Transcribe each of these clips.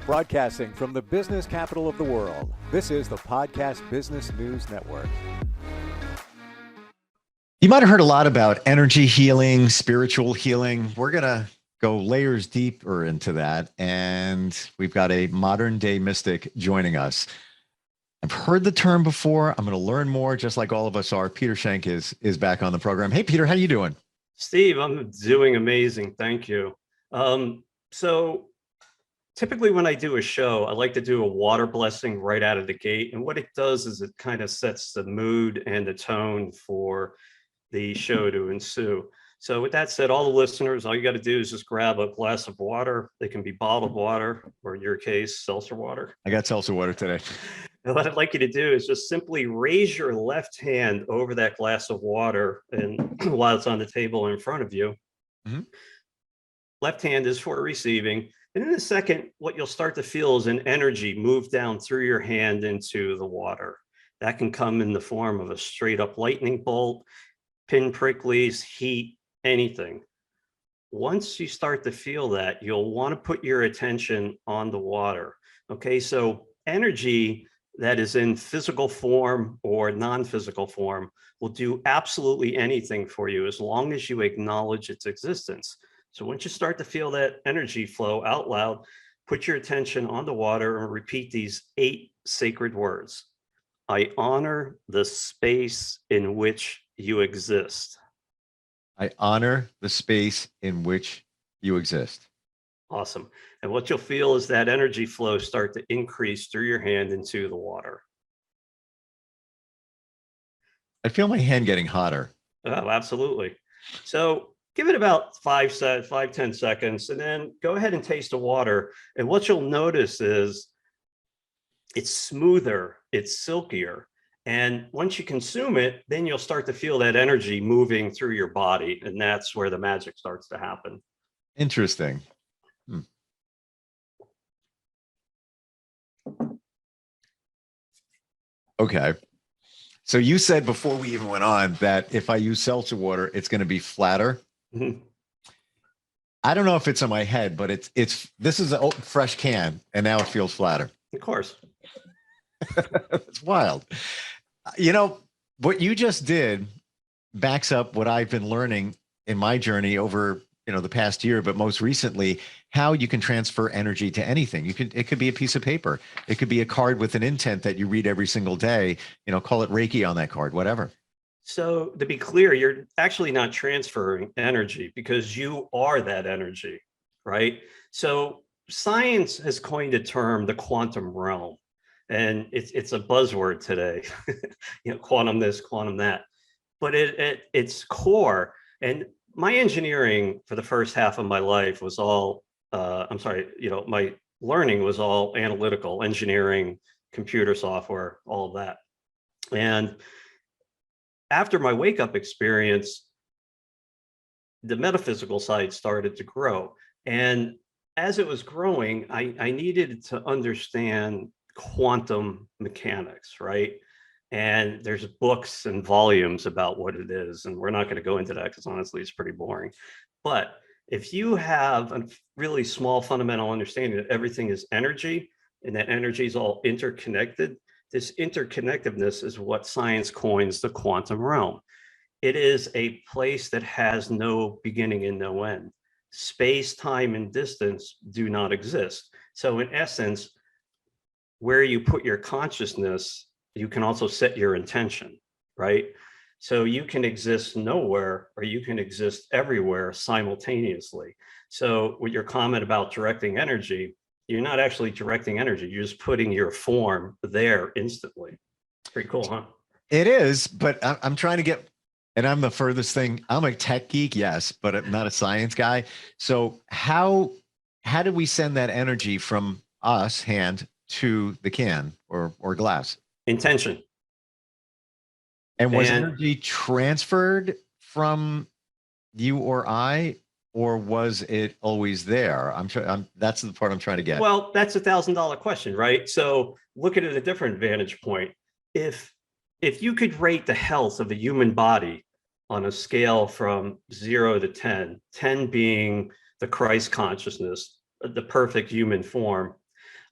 Broadcasting from the business capital of the world, this is the Podcast Business News Network. You might have heard a lot about energy healing, spiritual healing. We're going to go layers deeper into that. And we've got a modern day mystic joining us. I've heard the term before. I'm going to learn more, just like all of us are. Peter Schenk is back on the program. Hey, Peter, how you doing? Steve, I'm doing amazing. Thank you. So typically when I do a show, I like to do a water blessing right out of the gate. And what it does is it kind of sets the mood and the tone for the show to ensue. So with that said, all the listeners, all you got to do is just grab a glass of water. It can be bottled water, or in your case, seltzer water. I got seltzer water today. And what I'd like you to do is just simply raise your left hand over that glass of water, and while it's on the table in front of you, left hand is for receiving. And in a second, what you'll start to feel is an energy move down through your hand into the water. That can come in the form of a straight up lightning bolt, pin pricklies, heat, anything. Once you start to feel that, you'll want to put your attention on the water. Okay, so energy that is in physical form or non-physical form will do absolutely anything for you as long as you acknowledge its existence. So once you start to feel that energy flow out loud, put your attention on the water and repeat these 8 sacred words. I honor the space in which you exist. I honor the space in which you exist. Awesome. And what you'll feel is that energy flow start to increase through your hand into the water. I feel my hand getting hotter. Oh, absolutely. So give it about 5-10 seconds, and then go ahead and taste the water. And what you'll notice is it's smoother, it's silkier. And once you consume it, then you'll start to feel that energy moving through your body. And that's where the magic starts to happen. Interesting. Okay. So you said before we even went on that if I use seltzer water, it's going to be flatter. I don't know if it's in my head, but this is a fresh can and now it feels flatter. Of course. It's wild. You know, what you just did backs up what I've been learning in my journey over, the past year, but most recently, how you can transfer energy to anything. It could be a piece of paper. It could be a card with an intent that you read every single day, call it Reiki on that card, whatever. So to be clear, you're actually not transferring energy because you are that energy, right? So science has coined a term, the quantum realm. And it's a buzzword today, quantum this, quantum that, but its core. And my engineering for the first half of my life was all, my learning was all analytical engineering, computer software, all of that. And after my wake up experience, the metaphysical side started to grow. And as it was growing, I needed to understand quantum mechanics, right? And there's books and volumes about what it is, and we're not going to go into that because honestly it's pretty boring. But if you have a really small fundamental understanding that everything is energy and that energy is all interconnected, this interconnectedness is what science coins the quantum realm. It is a place that has no beginning and no end. Space, time, and distance do not exist. So in essence, where you put your consciousness, you can also set your intention, right? So you can exist nowhere or you can exist everywhere simultaneously. So with your comment about directing energy, you're not actually directing energy. You're just putting your form there instantly. Pretty cool, huh? It is, but I'm trying to get, and I'm the furthest thing. I'm a tech geek, yes, but I'm not a science guy. So how do we send that energy from us, hand, to the can or glass? Intention. And was energy transferred from you or I, or was it always there? That's the part I'm trying to get. Well, that's $1,000 question, right? So look at it at a different vantage point. If you could rate the health of a human body on a scale from 0 to 10, 10 being the Christ consciousness, the perfect human form,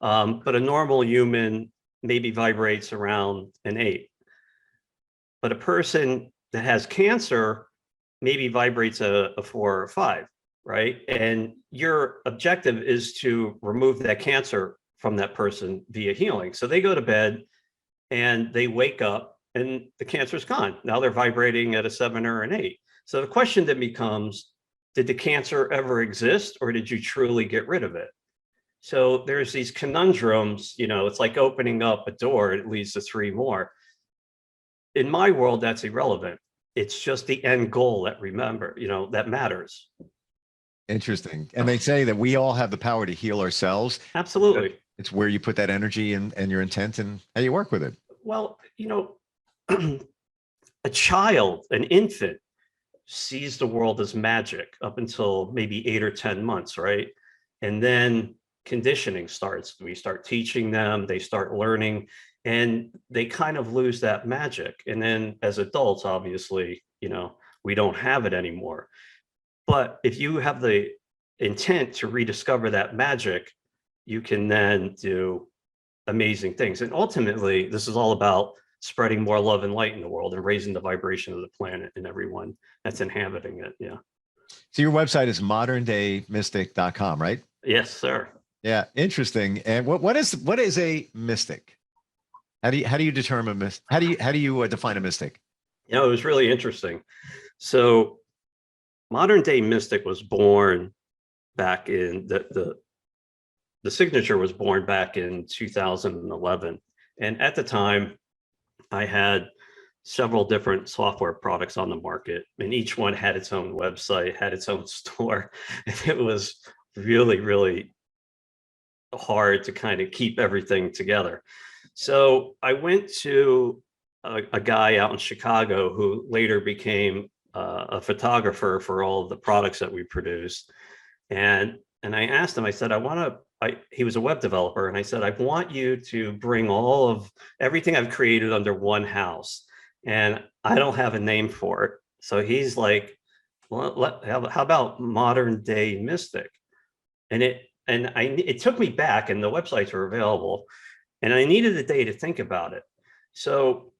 But a normal human maybe vibrates around an 8. But a person that has cancer maybe vibrates a 4 or 5, right? And your objective is to remove that cancer from that person via healing. So they go to bed and they wake up and the cancer's gone. Now they're vibrating at a 7 or an 8. So the question then becomes, did the cancer ever exist, or did you truly get rid of it? So there's these conundrums, it's like opening up a door, it leads to 3 more. In my world, that's irrelevant. It's just the end goal that matters. Interesting. And they say that we all have the power to heal ourselves. Absolutely. It's where you put that energy and your intent and how you work with it. Well, a child, an infant, sees the world as magic up until maybe 8 or 10 months, right? And then conditioning starts. We start teaching them, they start learning, and they kind of lose that magic. And then as adults, obviously, we don't have it anymore. But if you have the intent to rediscover that magic, you can then do amazing things. And ultimately, this is all about spreading more love and light in the world and raising the vibration of the planet and everyone that's inhabiting it. Yeah. So your website is moderndaymystic.com, right? Yes, sir. Yeah. Interesting. And what is a mystic? How do you determine how do you define a mystic? It was really interesting. So modern day mystic was born back in the signature was born back in 2011. And at the time, I had several different software products on the market, and each one had its own website, had its own store. And it was really, really hard to kind of keep everything together. So I went to a guy out in Chicago who later became a photographer for all of the products that we produced. And I asked him, I said, he was a web developer. And I said, I want you to bring all of everything I've created under one house. And I don't have a name for it. So he's like, well, how about Modern Day Mystic? And it took me back, and the websites were available, and I needed a day to think about it. So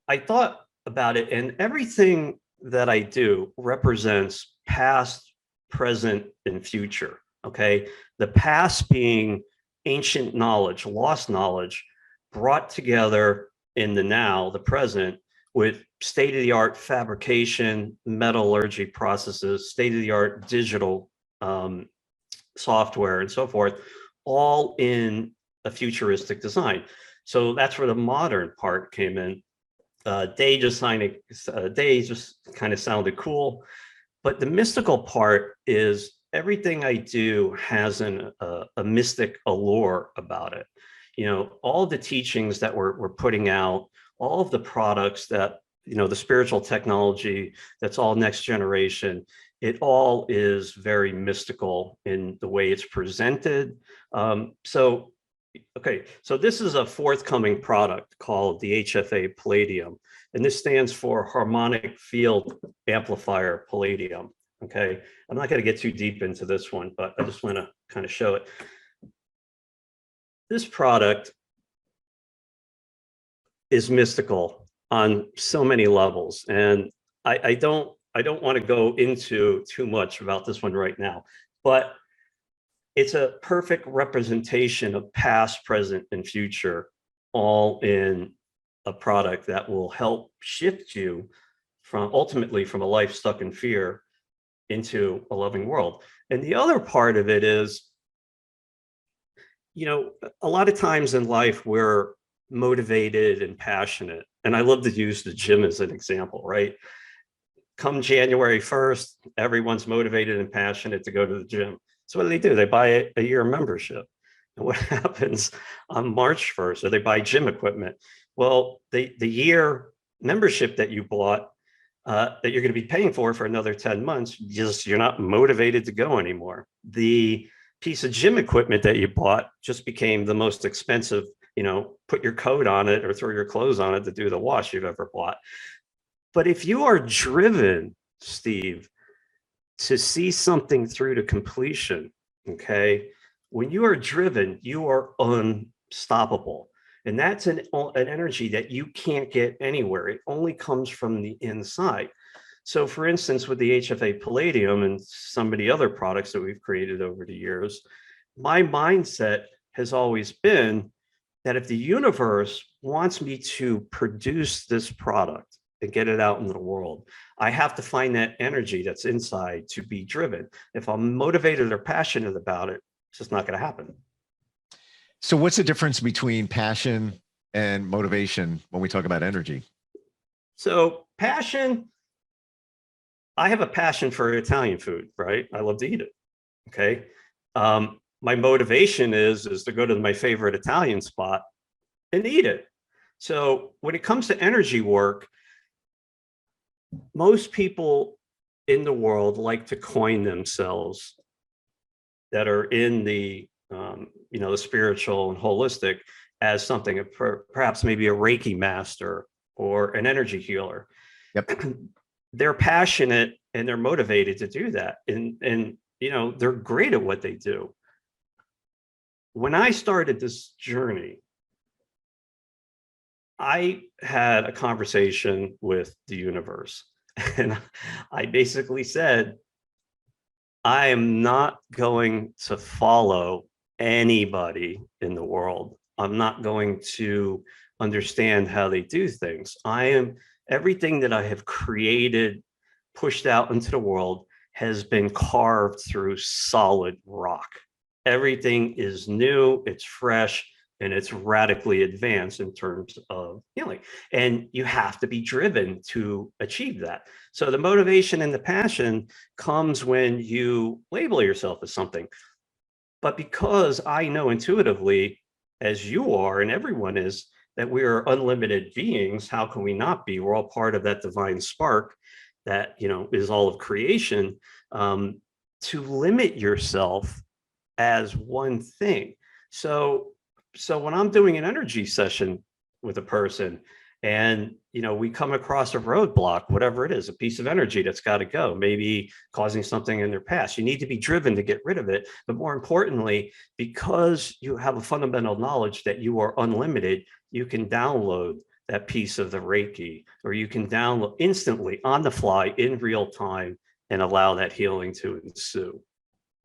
I thought about it, and everything that I do represents past, present, and future. Okay. The past being ancient knowledge, lost knowledge, brought together in the now, the present, with state-of-the-art fabrication, metallurgy processes, state-of-the-art digital software, and so forth, all in a futuristic design. So that's where the modern part came in. Day just kind of sounded cool, but the mystical part is everything I do has a mystic allure about it. All the teachings that we're putting out, all of the products that, the spiritual technology, that's all next generation, it all is very mystical in the way it's presented. So this is a forthcoming product called the HFA Palladium, and this stands for Harmonic Field Amplifier Palladium. Okay, I'm not going to get too deep into this one, but I just want to kind of show it. This product is mystical on so many levels, and I don't want to go into too much about this one right now, but it's a perfect representation of past, present, and future, all in a product that will help shift you ultimately from a life stuck in fear into a loving world. And the other part of it is, a lot of times in life we're motivated and passionate. And I love to use the gym as an example, right? Come January 1st, everyone's motivated and passionate to go to the gym. So what do? They buy a year membership. And what happens on March 1st? So they buy gym equipment. Well, the year membership that you bought, that you're going to be paying for another 10 months, you're not motivated to go anymore. The piece of gym equipment that you bought just became the most expensive, put your coat on it or throw your clothes on it to do the wash you've ever bought. But if you are driven, Steve, to see something through to completion, okay, When you are driven, you are unstoppable. And that's an energy that you can't get anywhere. It only comes from the inside. So for instance, with the HFA Palladium and some of the other products that we've created over the years, my mindset has always been that if the universe wants me to produce this product and get it out into the world, I have to find that energy that's inside to be driven. If I'm motivated or passionate about it, it's just not going to happen. So what's the difference between passion and motivation when we talk about energy? So passion, I have a passion for Italian food, right? I love to eat it. Okay. My motivation is to go to my favorite Italian spot and eat it. So when it comes to energy work, most people in the world like to coin themselves that are in the the spiritual and holistic as something, perhaps maybe a Reiki master or an energy healer. Yep. They're passionate and they're motivated to do that, and they're great at what they do. When I started this journey, I had a conversation with the universe, and I basically said, I am not going to follow anybody in the world. I'm not going to understand how they do things. Everything that I have created, pushed out into the world, has been carved through solid rock. Everything is new, it's fresh, and it's radically advanced in terms of healing. And you have to be driven to achieve that. So the motivation and the passion comes when you label yourself as something. But because I know intuitively, as you are and everyone is, that we are unlimited beings, how can we not be? We're all part of that divine spark that is all of creation. To limit yourself as one thing. So when I'm doing an energy session with a person and we come across a roadblock, whatever it is, a piece of energy that's got to go, maybe causing something in their past, you need to be driven to get rid of it. But more importantly, because you have a fundamental knowledge that you are unlimited, you can download that piece of the Reiki, or you can download instantly on the fly in real time and allow that healing to ensue.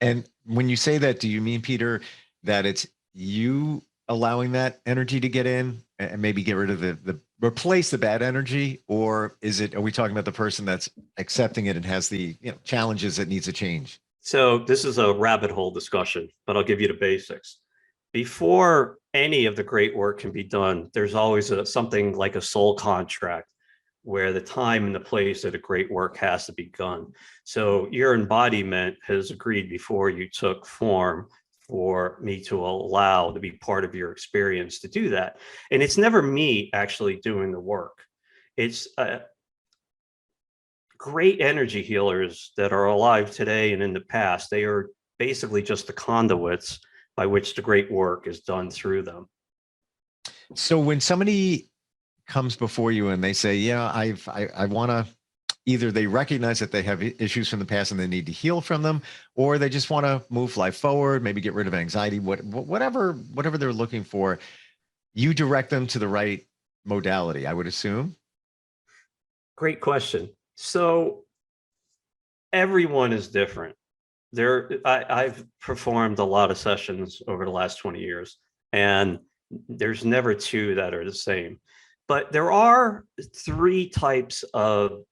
And when you say that, do you mean, Peter, that it's you allowing that energy to get in and maybe get rid of the replace the bad energy? Or are we talking about the person that's accepting it and has the challenges that needs to change? So this is a rabbit hole discussion, but I'll give you the basics. Before any of the great work can be done, there's always something like a soul contract, where the time and the place of the great work has to be done. So your embodiment has agreed before you took form for me to allow to be part of your experience to do that. And it's never me actually doing the work. It's great energy healers that are alive today and in the past. They are basically just the conduits by which the great work is done through them. So when somebody comes before you and they say, I want to, either they recognize that they have issues from the past and they need to heal from them, or they just want to move life forward, maybe get rid of anxiety, whatever they're looking for, you direct them to the right modality, I would assume. Great question. So everyone is different. I've performed a lot of sessions over the last 20 years, and there's never two that are the same. But there are three types of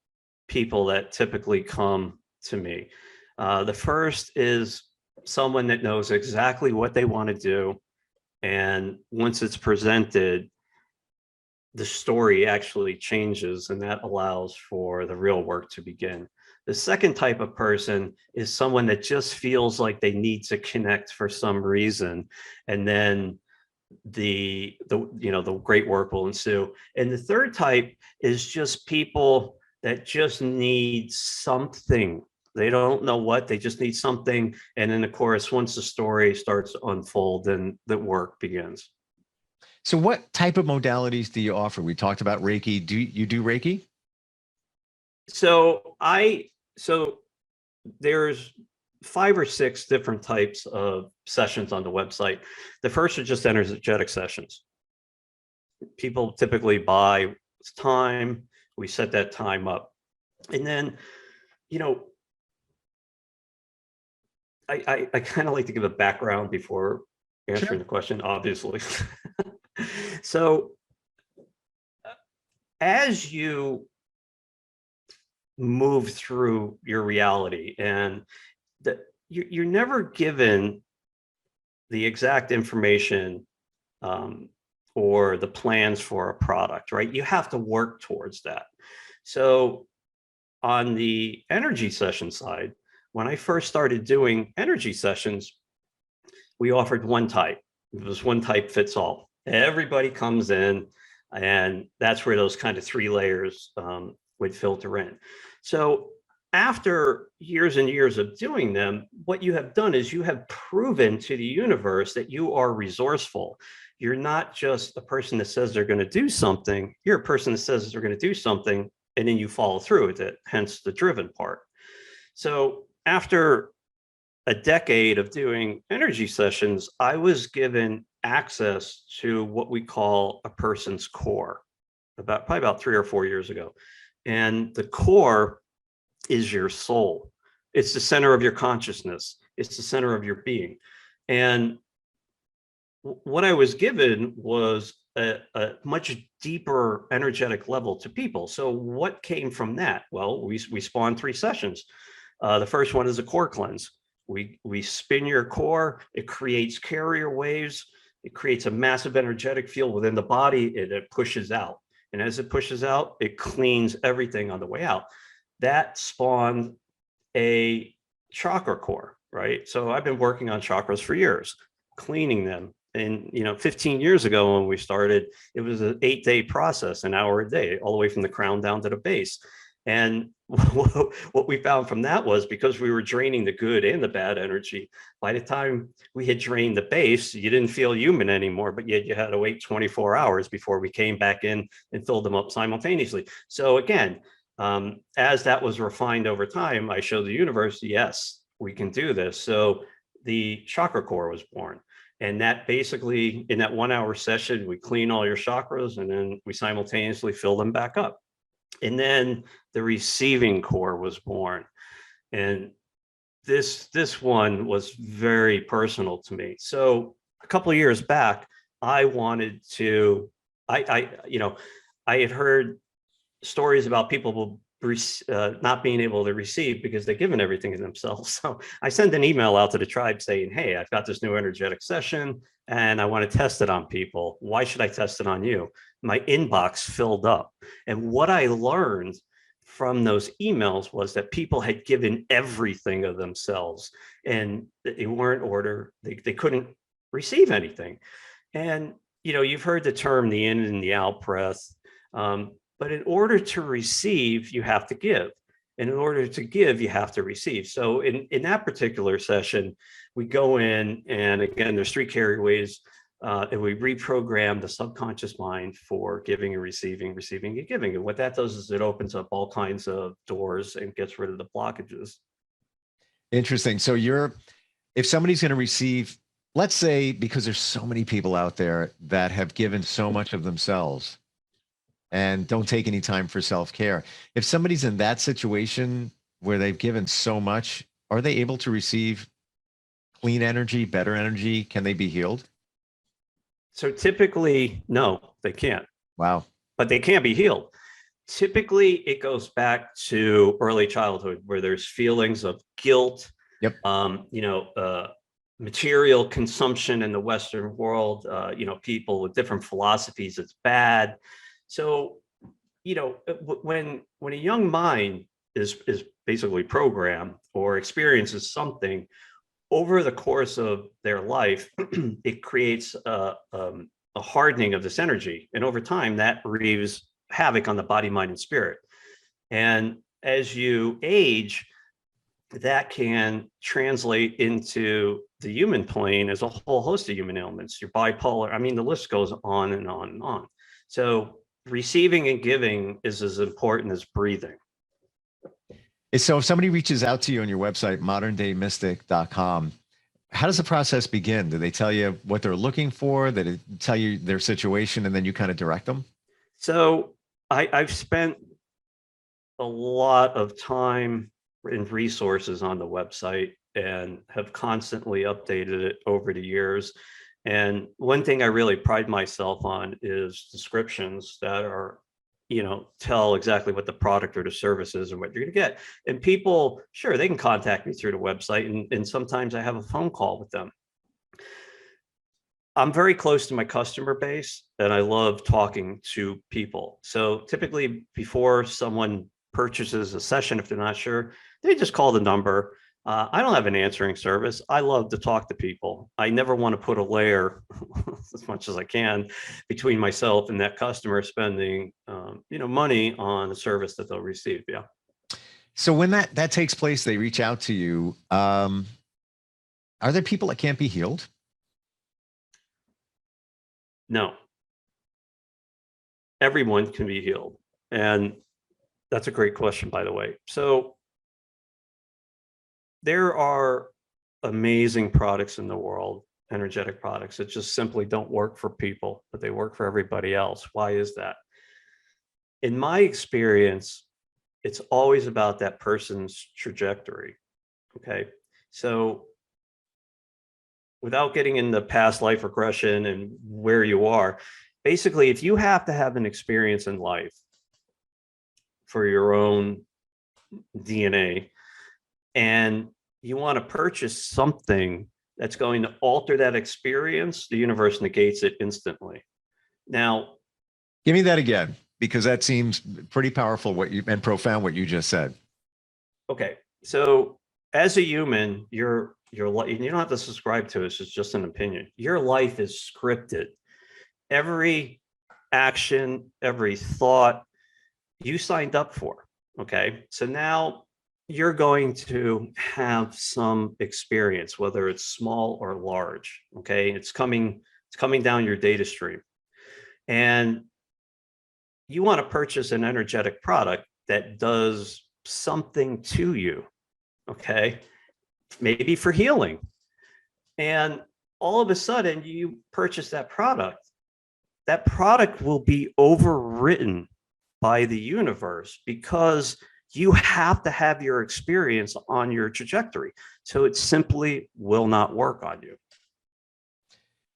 people that typically come to me. The first is someone that knows exactly what they want to do. And once it's presented, the story actually changes, and that allows for the real work to begin. The second type of person is someone that just feels like they need to connect for some reason, and then the great work will ensue. And the third type is just people that just need something. They don't know what, they just need something. And then of course, once the story starts to unfold, then the work begins. So what type of modalities do you offer? We talked about Reiki. Do you do Reiki? So there's 5 or 6 different types of sessions on the website. The first are just energetic sessions. People typically buy time. We set that time up. And then, I kind of like to give a background before answering the question, obviously. So as you move through your reality, and you're never given the exact information or the plans for a product, right? You have to work towards that. So on the energy session side, when I first started doing energy sessions, we offered one type. It was one type fits all. Everybody comes in, and that's where those kind of 3 layers would filter in. So after years and years of doing them, what you have done is you have proven to the universe that you are resourceful. You're not just a person that says they're going to do something. You're a person that says they're going to do something, and then you follow through with it, hence the driven part. So after a decade of doing energy sessions, I was given access to what we call a person's core probably about 3 or 4 years ago. And the core is your soul. It's the center of your consciousness. It's the center of your being. And what I was given was a much deeper energetic level to people. So what came from that? Well, we spawned 3 sessions. The first one is a core cleanse. We spin your core. It creates carrier waves. It creates a massive energetic field within the body, and it pushes out. And as it pushes out, it cleans everything on the way out. That spawned a chakra core, right? So I've been working on chakras for years, cleaning them. And 15 years ago when we started, it was an 8-day process, an hour a day, all the way from the crown down to the base. And what we found from that was, because we were draining the good and the bad energy, by the time we had drained the base, you didn't feel human anymore, but yet you had to wait 24 hours before we came back in and filled them up simultaneously. So again, as that was refined over time, I showed the universe, yes, we can do this. So the chakra core was born. And that basically, in that 1-hour session, we clean all your chakras, and then we simultaneously fill them back up. And then the receiving core was born. And this one was very personal to me. So a couple of years back, I wanted to, I had heard stories about people not being able to receive because they've given everything to themselves. So I sent an email out to the tribe saying, hey, I've got this new energetic session and I want to test it on people. Why should I test it on you? My inbox filled up. And what I learned from those emails was that people had given everything of themselves, and they weren't order. They couldn't receive anything. And, you've heard the term, the in and the out breath. But in order to receive, you have to give. And in order to give, you have to receive. So in that particular session, we go in, and again, there's 3 carryways, and we reprogram the subconscious mind for giving and receiving and giving. And what that does is it opens up all kinds of doors and gets rid of the blockages. Interesting. So if somebody's going to receive, let's say, because there's so many people out there that have given so much of themselves and don't take any time for self-care. If somebody's in that situation where they've given so much, are they able to receive clean energy, better energy? Can they be healed? So typically, no, they can't. Wow. But they can be healed. Typically, it goes back to early childhood, where there's feelings of guilt, Yep. Material consumption in the Western world, people with different philosophies, it's bad. So, when a young mind is basically programmed or experiences something over the course of their life, it creates a hardening of this energy. And over time, that wreaks havoc on the body, mind, and spirit. And as you age, that can translate into the human plane as a whole host of human ailments. You're bipolar. I mean, the list goes on and on and on. So receiving and giving is as important as breathing. So if somebody reaches out to you on your website, moderndaymystic.com, how does the process begin? Do they tell you what they're looking for? Do they tell you their situation and then you kind of direct them? So I've spent a lot of time and resources on the website and have constantly updated it over the years. And one thing I really pride myself on is descriptions that are, tell exactly what the product or the service is and what you're going to get. And people, sure, they can contact me through the website, and sometimes I have a phone call with them. I'm very close to my customer base and I love talking to people. So typically before someone purchases a session, if they're not sure, they just call the number. I don't have an answering service. I love to talk to people. I never want to put a layer as much as I can between myself and that customer spending, money on a service that they'll receive. Yeah. So when that takes place, they reach out to you. Are there people that can't be healed? No. Everyone can be healed. And that's a great question, by the way. So there are amazing products in the world, energetic products that just simply don't work for people, but they work for everybody else. Why is that? In my experience, it's always about that person's trajectory. Okay. So without getting into past life regression and where you are, basically, if you have to have an experience in life for your own DNA, and you want to purchase something that's going to alter that experience, the universe negates it instantly. Now, give me that again, because that seems pretty powerful and profound what you just said. Okay. So as a human, your life, you don't have to subscribe to it. It's just an opinion. Your life is scripted. Every action, every thought you signed up for. Okay. So now you're going to have some experience, whether it's small or large. Okay. It's coming down your data stream. And you want to purchase an energetic product that does something to you. Okay. Maybe for healing. And all of a sudden you purchase that product will be overwritten by the universe because you have to have your experience on your trajectory. So it simply will not work on you.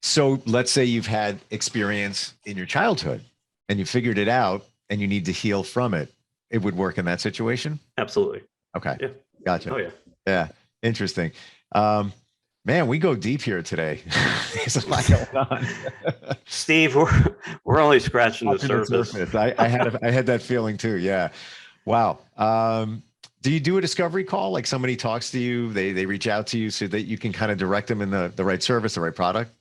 So let's say you've had experience in your childhood and you figured it out and you need to heal from it. It would work in that situation? Absolutely. Okay. Yeah. Gotcha. Oh yeah. Yeah. Interesting. Man, we go deep here today. There's a lot going on. Steve, we're only scratching the surface. I had that feeling too. Yeah. Wow. Do you do a discovery call? Like somebody talks to you, they reach out to you so that you can kind of direct them in the right service, the right product?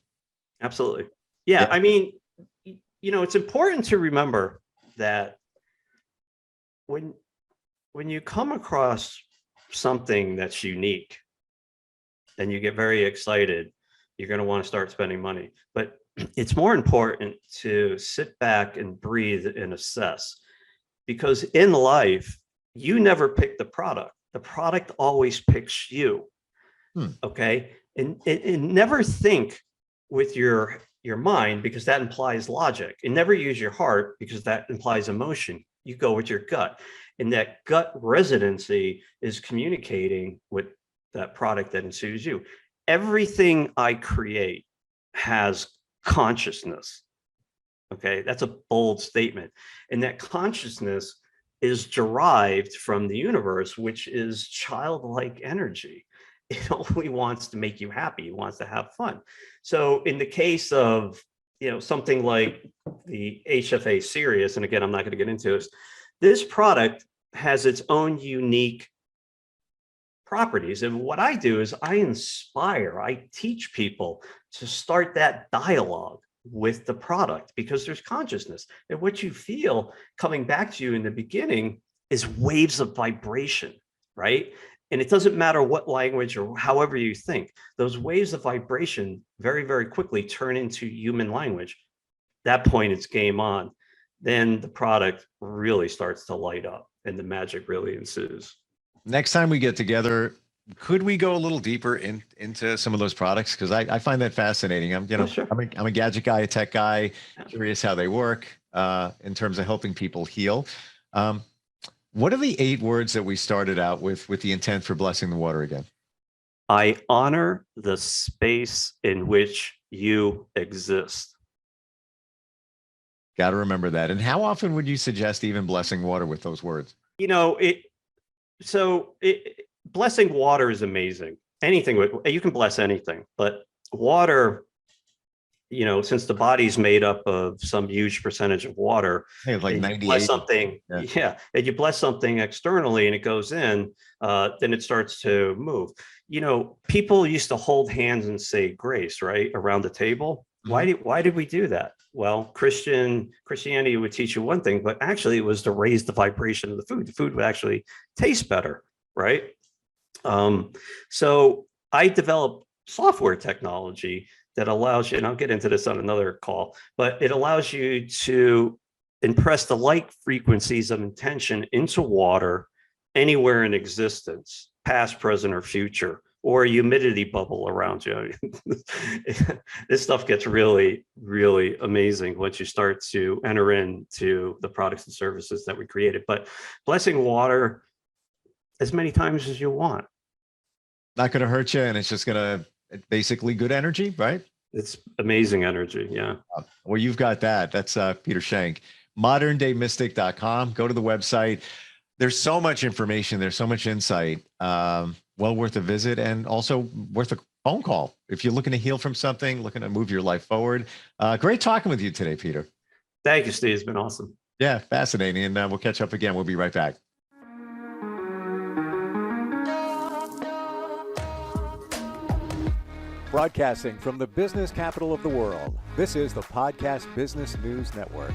Absolutely. Yeah. I mean, it's important to remember that when you come across something that's unique and you get very excited, you're going to want to start spending money. But it's more important to sit back and breathe and assess, because in life, you never pick the product. The product always picks you. Okay. And never think with your mind, because that implies logic, and never use your heart because that implies emotion. You go with your gut, and that gut residency is communicating with that product that ensues you. Everything I create has consciousness. Okay, that's a bold statement. And that consciousness is derived from the universe, which is childlike energy. It only wants to make you happy. It wants to have fun. So in the case of, something like the HFA Sirius, and again, I'm not going to get into this product has its own unique properties. And what I do is I inspire, I teach people to start that dialogue with the product, because there's consciousness. And what you feel coming back to you in the beginning is waves of vibration, right? And it doesn't matter what language or however you think, those waves of vibration very, very quickly turn into human language. At that point, it's game on. Then the product really starts to light up and the magic really ensues. next time we get together, could we go a little deeper into some of those products? Because I find that fascinating. Sure. I'm a gadget guy, a tech guy, curious how they work in terms of helping people heal. What are the 8 words that we started out with the intent for blessing the water again? I honor the space in which you exist. Got to remember that. And how often would you suggest even blessing water with those words? Blessing water is amazing. You can bless anything, but water, since the body's made up of some huge percentage of water, like 98. Bless something, and you bless something externally and it goes in, then it starts to move. People used to hold hands and say grace, right, around the table. Mm-hmm. Why did we do that? Well, Christianity would teach you one thing, but actually it was to raise the vibration of the food. The food would actually taste better, right? So I developed software technology that allows you, and I'll get into this on another call, but it allows you to impress the light frequencies of intention into water anywhere in existence, past, present, or future, or a humidity bubble around you. This stuff gets really, really amazing once you start to enter into the products and services that we created. But blessing water as many times as you want. Not going to hurt you, and it's just going to basically good energy, right? It's amazing energy, yeah. Well, you've got that. That's Peter Schenk. ModernDayMystic.com. Go to the website. There's so much information. There's so much insight. Well worth a visit, and also worth a phone call if you're looking to heal from something, looking to move your life forward. Great talking with you today, Peter. Thank you, Steve. It's been awesome. Yeah, fascinating. And we'll catch up again. We'll be right back. Broadcasting from the business capital of the world, this is the Podcast Business News Network.